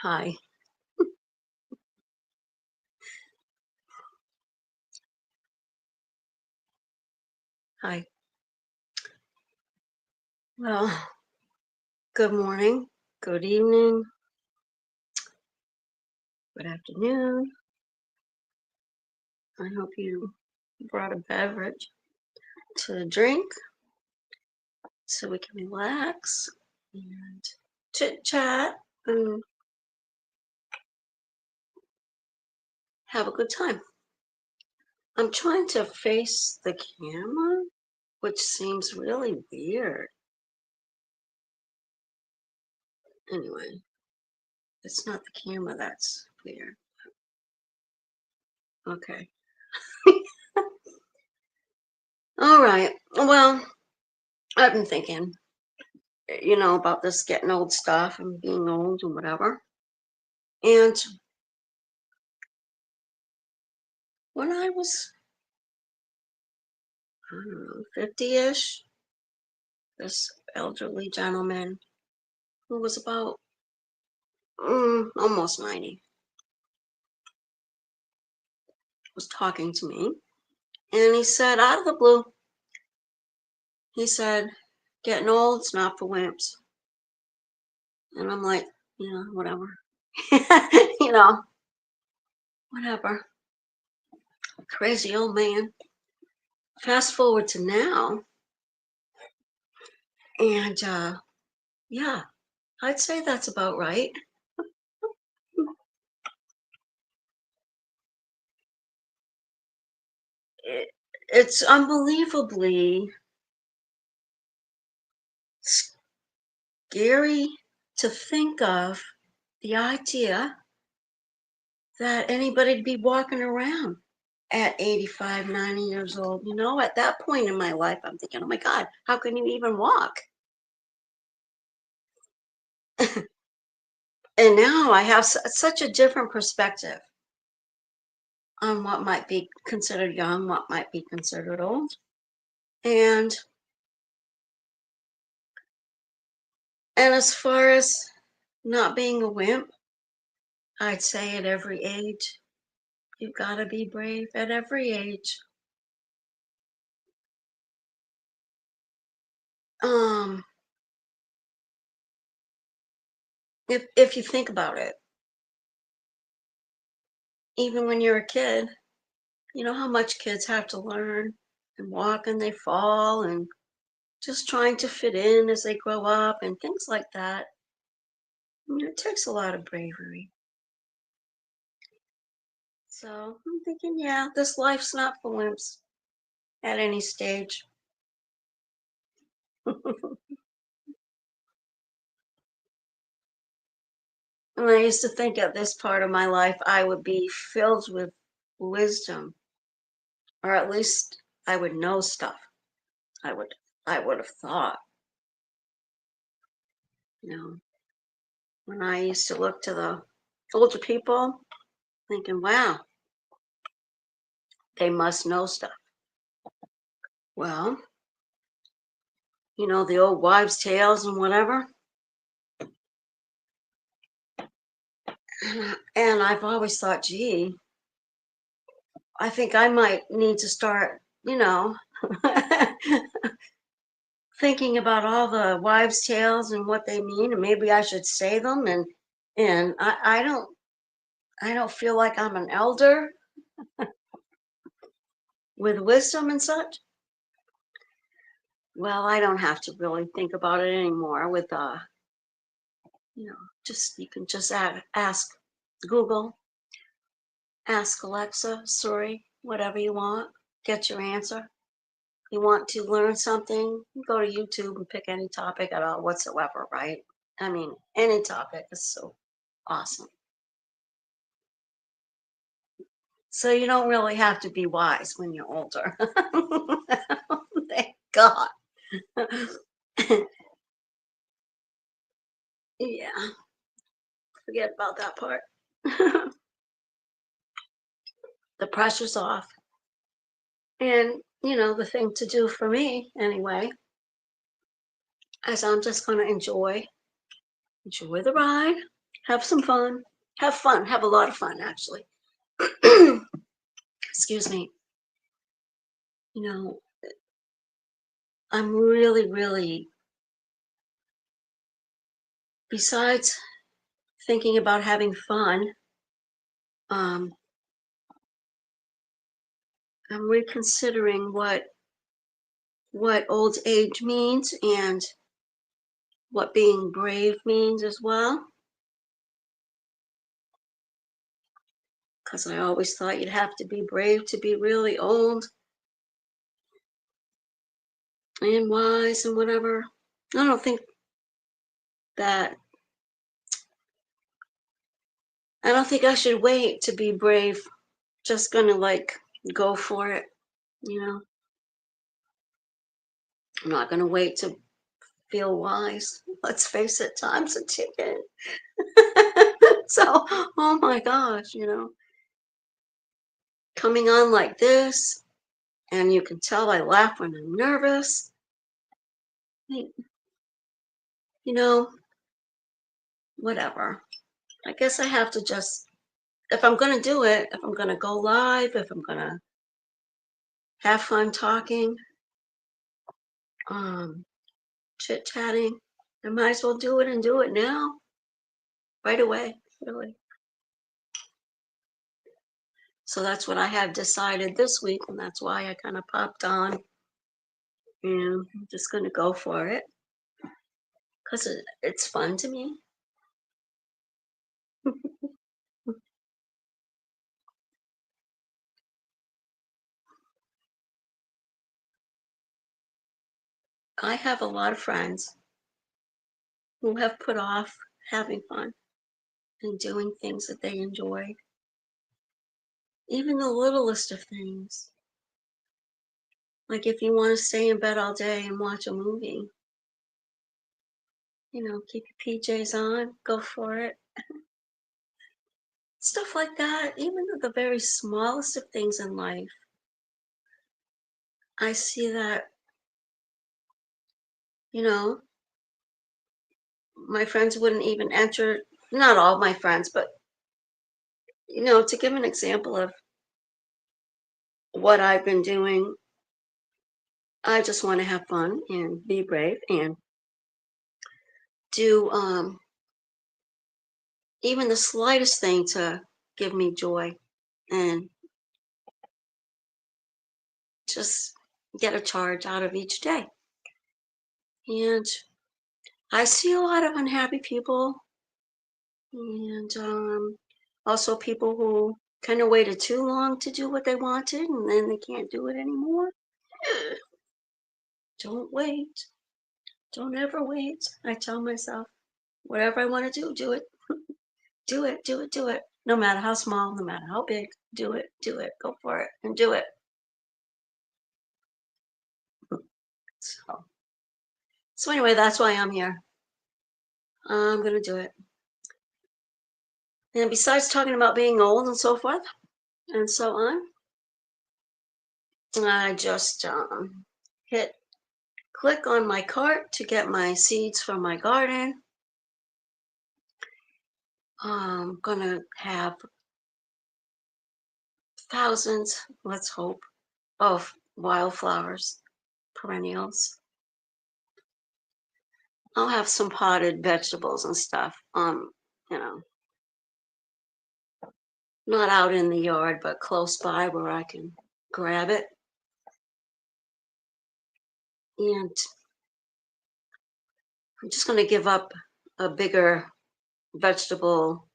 Hi. Hi. Well, good morning, good evening, good afternoon. I hope you brought a beverage to drink so we can relax and chit chat and have a good time. I'm trying to face the camera, which seems really weird. Anyway, it's not the camera that's weird. Okay. All right. Well, I've been thinking, about this getting old stuff and being old and whatever. And when I was, I don't know, 50-ish, this elderly gentleman who was about almost 90 was talking to me. And he said, out of the blue, he said, getting old's not for wimps. And I'm like, whatever. you know, whatever. Crazy old man. Fast forward to now, and yeah, I'd say that's about right. It, it's unbelievably scary to think of the idea that anybody'd be walking around at 85, 90 years old. At that point in my life, I'm thinking, oh my God, how can you even walk? And now I have such a different perspective on what might be considered young, what might be considered old. And as far as not being a wimp, I'd say at every age, you've got to be brave at every age. Um, if you think about it, even when you're a kid, you know how much kids have to learn and walk and they fall and just trying to fit in as they grow up and things like that. It takes a lot of bravery. So I'm thinking, yeah, this life's not for wimps at any stage. And I used to think at this part of my life I would be filled with wisdom, or at least I would know stuff. I would I would have thought, you know, when I used to look to the older people, thinking, wow, they must know stuff. Well, the old wives' tales and whatever. And I've always thought, gee, I think I might need to start, thinking about all the wives' tales and what they mean, and maybe I should say them. And I don't feel like I'm an elder with wisdom and such. Well, I don't have to really think about it anymore. With just you can just ask Google, ask Alexa, Siri, whatever you want, get your answer. You want to learn something, go to YouTube and pick any topic at all whatsoever, right? I mean, any topic is so awesome. So you don't really have to be wise when you're older. Thank God. Yeah, forget about that part. The pressure's off. And, the thing to do for me anyway, is I'm just going to enjoy the ride. have some fun. Have fun. Have a lot of fun, actually. Excuse me. You know, I'm really, really, besides thinking about having fun, um, I'm reconsidering what old age means and what being brave means as well. Because I always thought you'd have to be brave to be really old and wise and whatever. I don't think that, I don't think I should wait to be brave. Just gonna like go for it, you know? I'm not gonna wait to feel wise. Let's face it, time's a ticking. So, oh my gosh, coming on like this, and you can tell I laugh when I'm nervous. Hey, You know, whatever. I guess I have to just, if I'm gonna do it, if I'm gonna go live, if I'm gonna have fun talking, um, chit chatting, I might as well do it and do it now, right away, really. So that's what I have decided this week, and that's why I kind of popped on, and I'm just gonna go for it because it's fun to me. I have a lot of friends who have put off having fun and doing things that they enjoy, even the littlest of things. Like if you want to stay in bed all day and watch a movie, keep your PJs on, go for it. Stuff like that, even the very smallest of things in life. I see that, you know, my friends wouldn't even enter, not all my friends, but, to give an example of what I've been doing, I just want to have fun and be brave and do even the slightest thing to give me joy and just get a charge out of each day. And I see a lot of unhappy people and also people who kind of waited too long to do what they wanted and then they can't do it anymore. Ugh, don't wait. Don't ever wait. I tell myself, whatever I want to do, do it. Do it, do it, do it. No matter how small, no matter how big, do it, go for it, and do it. So, so anyway, that's why I'm here. I'm gonna do it. And besides talking about being old and so forth and so on, I just hit click on my cart to get my seeds from my garden. I'm gonna have thousands, let's hope, of wildflowers, perennials. I'll have some potted vegetables and stuff. You know, not out in the yard, but close by where I can grab it. And I'm just gonna give up a bigger vegetable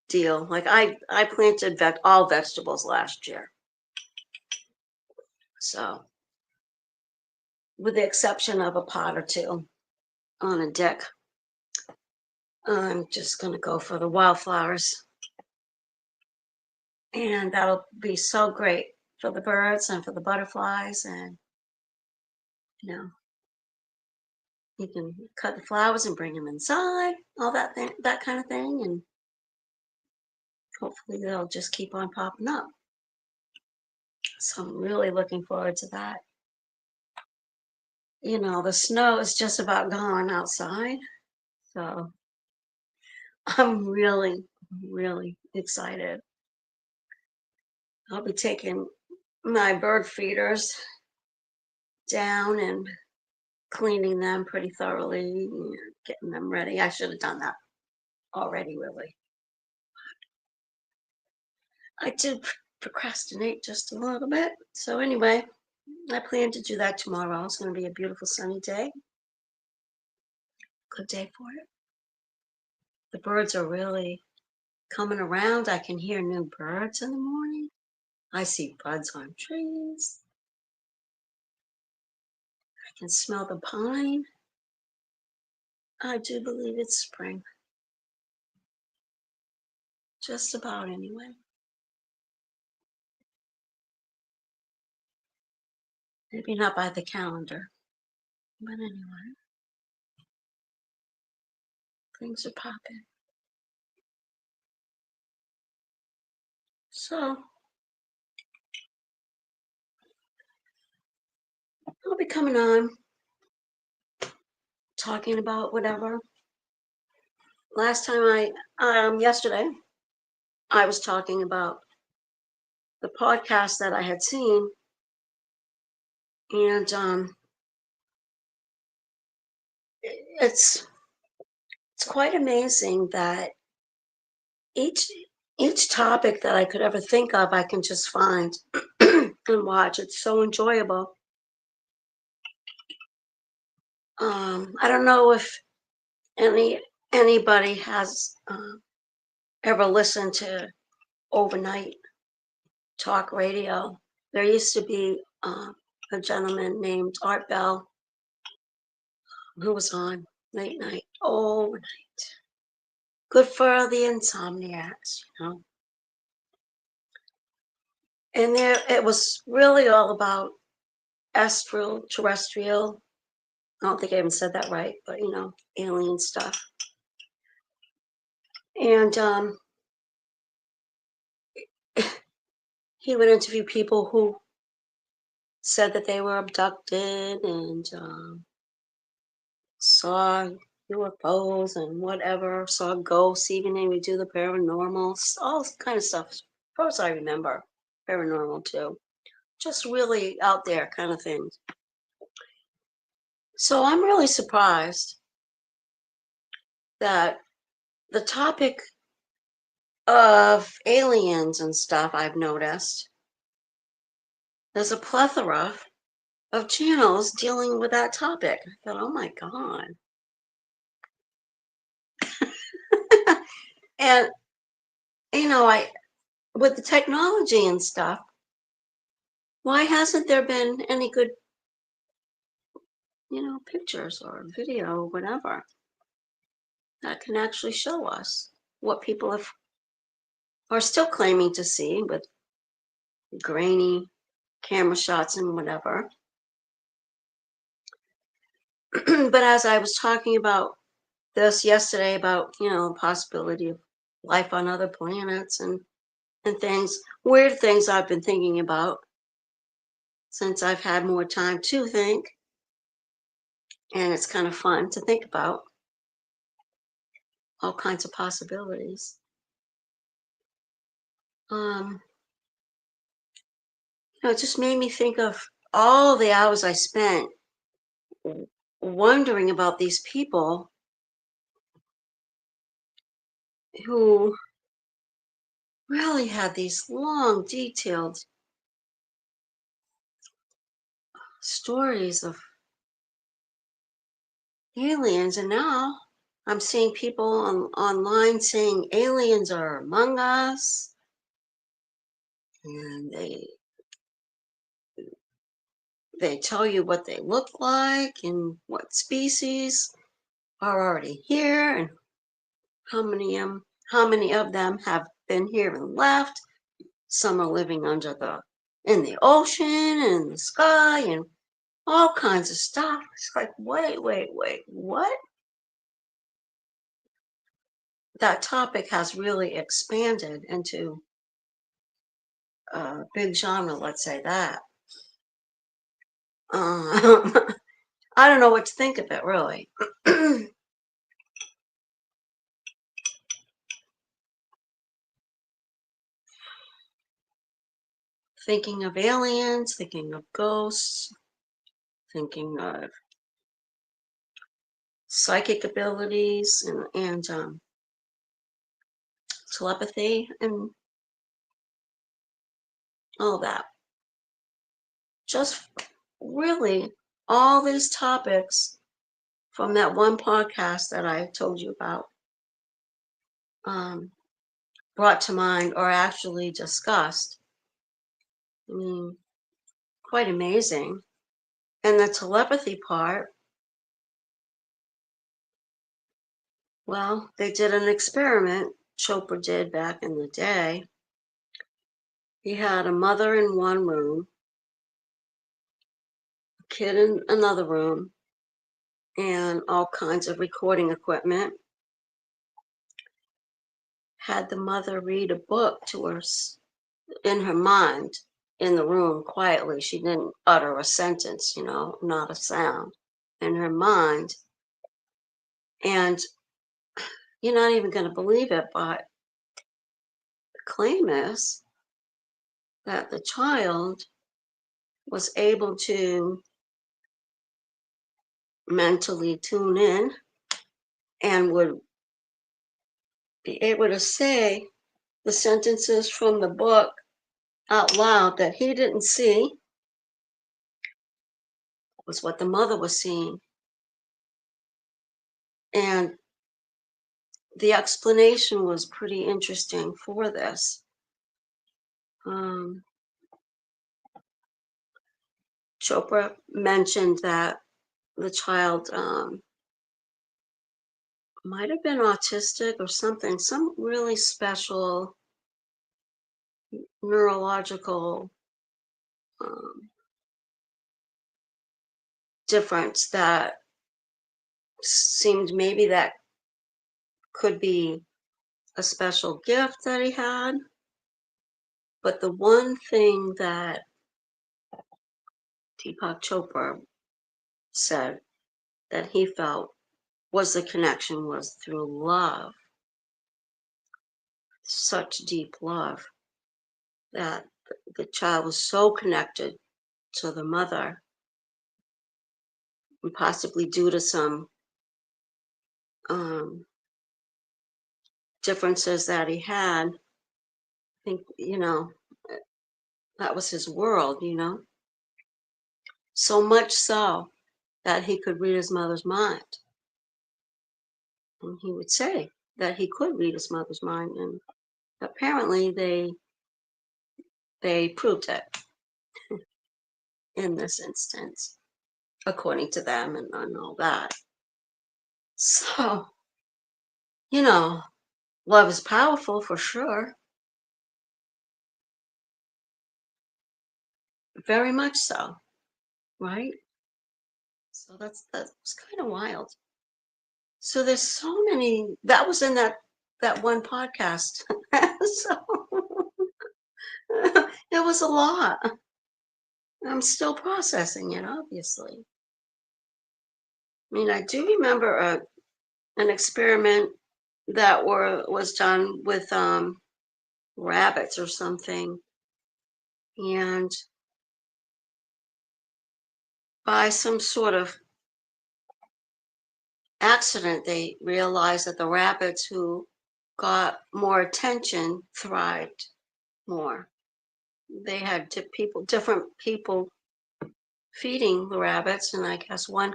deal. Like I planted all vegetables last year. So with the exception of a pot or two on a deck, I'm just gonna go for the wildflowers. And that'll be so great for the birds and for the butterflies and you know, you can cut the flowers and bring them inside, all that kind of thing, and hopefully they'll just keep on popping up. So I'm really looking forward to that. The snow is just about gone outside. So I'm really, really excited. I'll be taking my bird feeders down and cleaning them pretty thoroughly and getting them ready. I should have done that already, really. I did procrastinate just a little bit. So anyway, I plan to do that tomorrow. It's going to be a beautiful sunny day. Good day for it. The birds are really coming around. I can hear new birds in the morning. I see buds on trees. I can smell the pine. I do believe it's spring. Just about anyway. Maybe not by the calendar. But anyway, things are popping. So I'll be coming on talking about whatever. Last time yesterday, I was talking about the podcast that I had seen, and it's it's quite amazing that each each topic that I could ever think of, I can just find and watch. It's so enjoyable. I don't know if anybody has ever listened to overnight talk radio. There used to be a gentleman named Art Bell who was on late night, overnight. Good for the insomniacs, you know. And there, it was really all about astral, terrestrial. I don't think I even said that right, but you know, alien stuff. And he would interview people who said that they were abducted and saw UFOs and whatever, saw ghosts, even they would do the paranormal, all kind of stuff. As far as I remember, paranormal too. Just really out there kind of things. So I'm really surprised that the topic of aliens and stuff I've noticed, there's a plethora of channels dealing with that topic. I thought, oh my God. And you know, I with the technology and stuff, why hasn't there been any good, you know, pictures or video, whatever, that can actually show us what people are still claiming to see with grainy camera shots and whatever. But as I was talking about this yesterday about, you know, the possibility of life on other planets and things, weird things I've been thinking about since I've had more time to think, and it's kind of fun to think about all kinds of possibilities. Um, you know, it just made me think of all the hours I spent wondering about these people who really had these long, detailed stories of aliens, and now I'm seeing people online saying aliens are among us, and they tell you what they look like and what species are already here and how many of them have been here and left. Some are living under the in the ocean and in the sky and all kinds of stuff. It's like, wait, what? That topic has really expanded into a big genre, let's say that. Um, I don't know what to think of it, really. thinking of aliens, thinking of ghosts, thinking of psychic abilities and telepathy and all that. Just really all these topics from that one podcast that I told you about um, brought to mind or actually discussed. I mean, quite amazing. And the telepathy part, well, they did an experiment, Chopra did back in the day. He had a mother in one room, a kid in another room, and all kinds of recording equipment. Had the mother read a book to her in her mind in the room quietly. She didn't utter a sentence, not a sound in her mind. And you're not even going to believe it, but the claim is that the child was able to mentally tune in and would be able to say the sentences from the book out loud that he didn't see was what the mother was seeing. And the explanation was pretty interesting for this. Chopra mentioned that the child might have been autistic or something, some really special neurological um, difference that seemed maybe that could be a special gift that he had. But the one thing that Deepak Chopra said that he felt was the connection was through love, such deep love that the child was so connected to the mother, and possibly due to some um, differences that he had. I think, that was his world. So much so that he could read his mother's mind. And he would say that he could read his mother's mind. And apparently they proved it in this instance, according to them and all that. So, you know, love is powerful for sure. Very much so, right? So that's kind of wild. So there's so many that was in that one podcast. So it was a lot. I'm still processing it, obviously. I mean, I do remember an experiment that was done with rabbits or something, and by some sort of accident, they realized that the rabbits who got more attention thrived more. They had different people feeding the rabbits, and I guess one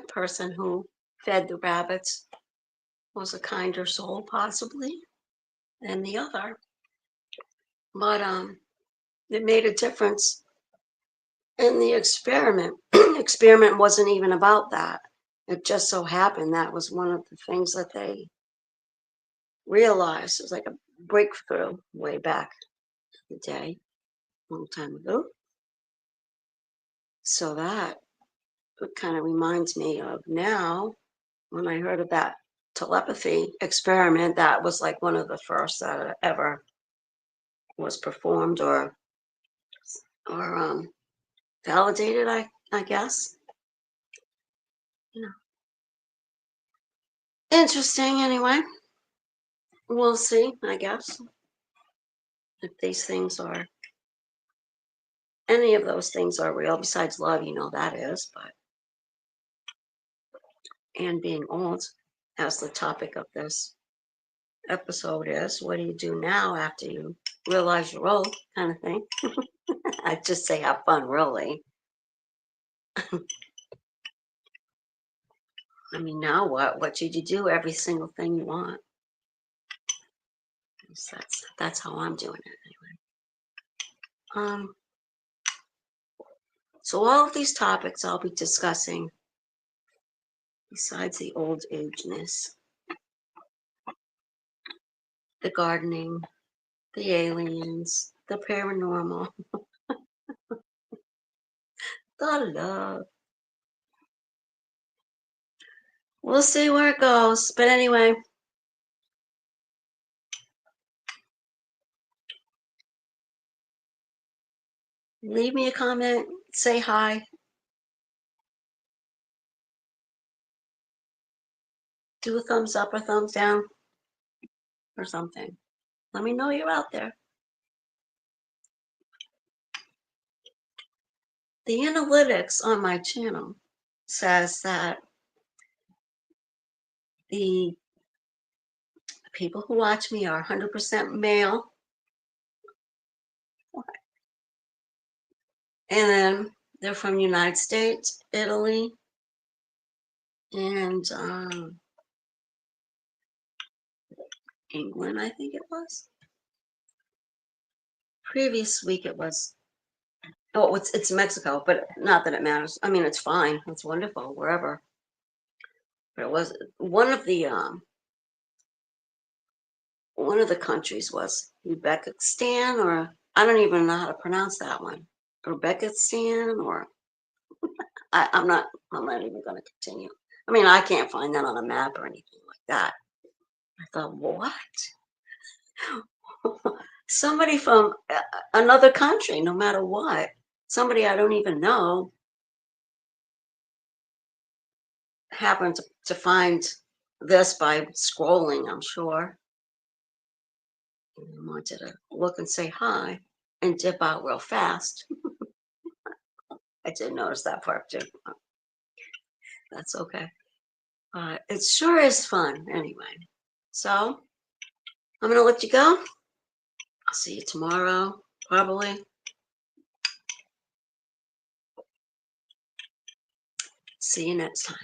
person who fed the rabbits was a kinder soul, possibly, than the other. But it made a difference in the experiment. Experiment wasn't even about that. It just so happened that was one of the things that they realized. It was like a breakthrough way back in the day, a long time ago. So that kind of reminds me of now when I heard of that telepathy experiment. That was like one of the first that ever was performed or validated. I guess. You know, interesting. Anyway, we'll see. I guess if these things are any of those things are real besides love, you know that is, but and being old, as the topic of this episode is, what do you do now after you realize you're old, kind of thing. I just say have fun, really. I mean, now what? What should you do? Every single thing you want. That's how I'm doing it anyway. So all of these topics I'll be discussing, besides the old ageness, the gardening, the aliens, the paranormal, the love. We'll see where it goes. But anyway, leave me a comment, say hi, do a thumbs up or thumbs down or something. Let me know you're out there. The analytics on my channel says that the people who watch me are 100% male, and then they're from the United States, Italy, and England, I think it was. Previous week it was, oh, it's Mexico, but not that it matters. I mean, it's fine. It's wonderful, wherever. But it was one of the countries was Uzbekistan, or I don't even know how to pronounce that one. Uzbekistan, or I'm not even going to continue. I mean, I can't find that on a map or anything like that. I thought, what? Somebody from another country, no matter what. Somebody I don't even know happened to find this by scrolling, I'm sure. And I wanted to look and say hi and dip out real fast. I did notice that part too. That's okay. It sure is fun anyway. So I'm going to let you go. I'll see you tomorrow, probably. See you next time.